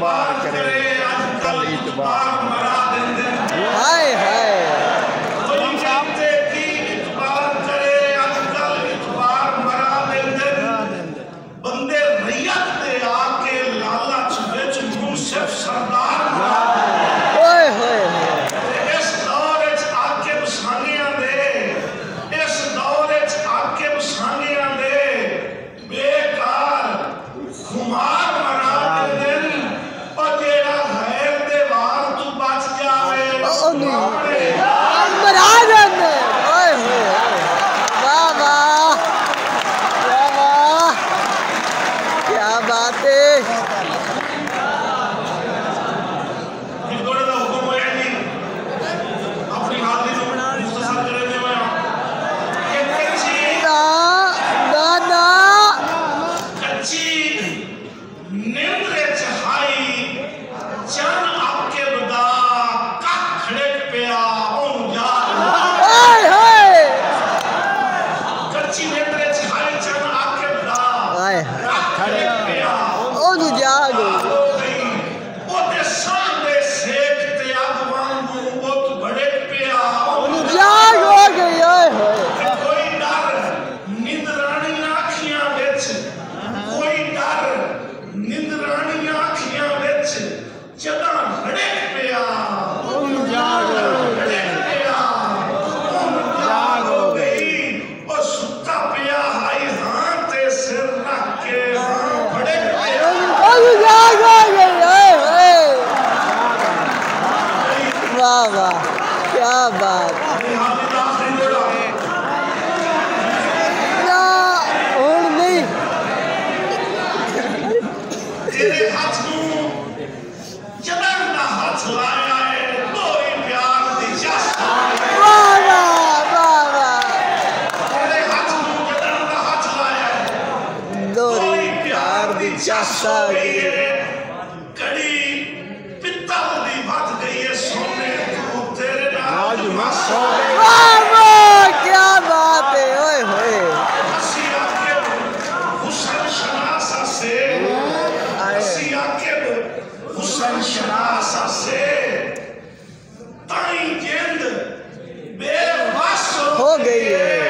इतबार करे अजकल इतबार हाय हाय बंदे रैयत दे आके लालच विच मुंसिफ सरदार ओए होए इस दौर च आके बसानियां दे इस दौर च आके बसानियां दे बेकार खुमार मरा दे दिन और जेड़ा गैर दे वार तू बच जावे मरा दे ओए होए वाह वाह क्या बात है वाह वाह क्या बात ना और नहीं तेरे हाथ नूं जदन दा हाथ लाया है कोई प्यार दी जस वाह वाह वाह वाह तेरे हाथ नूं जदन दा हाथ लाया है कोई प्यार दी जस आ गई है कड़ी पित्तल दी बच गई है सोने तू तेरे नाल वाह वाह क्या बात है ओए होए हसी आके हुस्न शनासा से हसी आके हुस्न शनासा से ताई जिंद बेवस हो गई है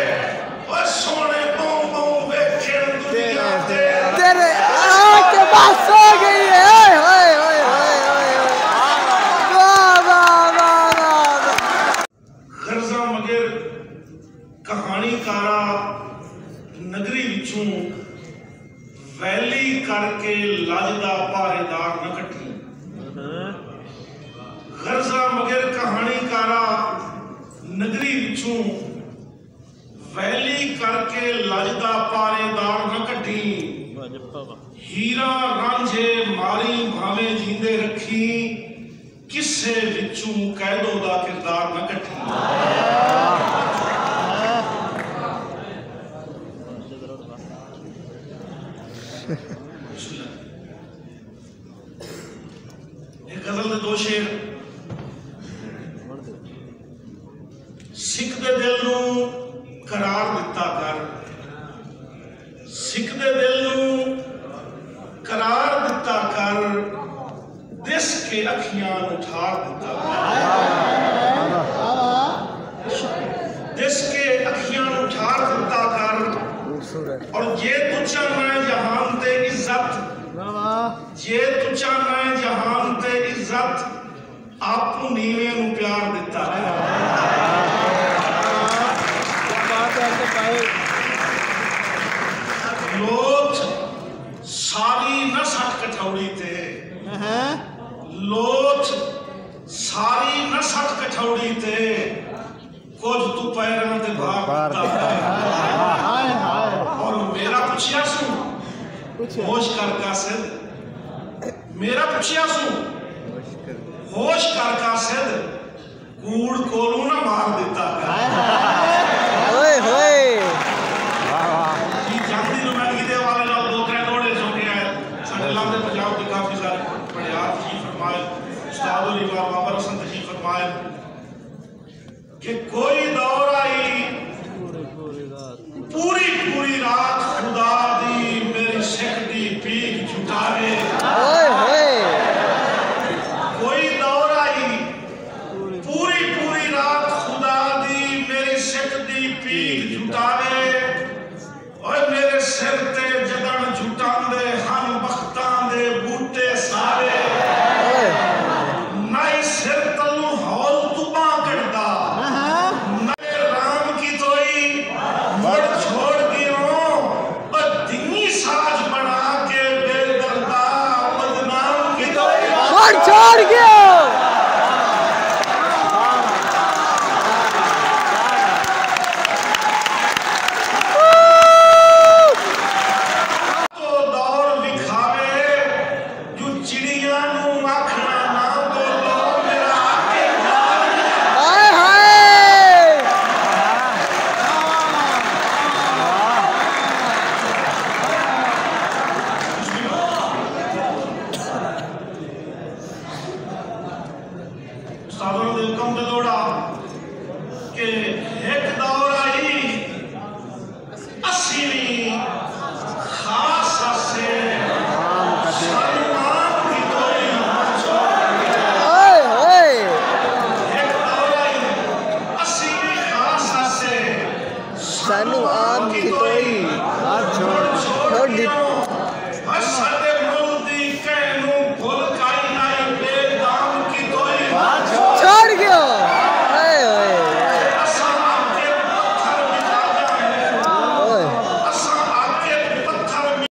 और सोने बम बम वेखे दुनिया ते तेरे आके बस हो गई है ओए होए होए वाह वाह वाह वाह गर्जा मगर कहानीकारा नगरी विचों वैली करके लजदा पहरेदार न कटी गर्जा मगर कहानीकारा नगरी विचों वैली करके लजदा पहरेदार न कटी हीरा रांझे मारी भावे जींदे रखी किसे विचों कैदो दा किरदार न कटी गजल दे दो शेर सिख दे दिल नूं करार दिता कर सिख दे दिल नूं करार दिता कर दिस के अखियां उठार दिता कर दिस के अखियां उठार दिता कर और जे तू चाहना है जहान ते इज्जत जे तू चाहना है जहान ते इज्जत आपू नीवे नू प्यार दिता है लोथ सारी न सट कठौड़ी ते लोथ सारी न सट कठौड़ी ते कुछ तू पैरों ते भार और मेरा पुछिया सू होश कर कासिद मेरा पुछिया सू होश कर कासिद कूड़ कोलू ना मार दिता ओए होए जी जानदी नुमाइंदगी दे वाले नाल दो त्रै दौड़े चौके आए साडे लांदे पंजाब के काफी सारे पढ़ियार तशरीफ फरमाए उस्ताद अली बाबर हसन तशरीफ फरमाए कि कोई दौर आई पूरी पूरी रात खुदा दी मेरी सिख दी पीक झुकावे ओए होए छोड़ के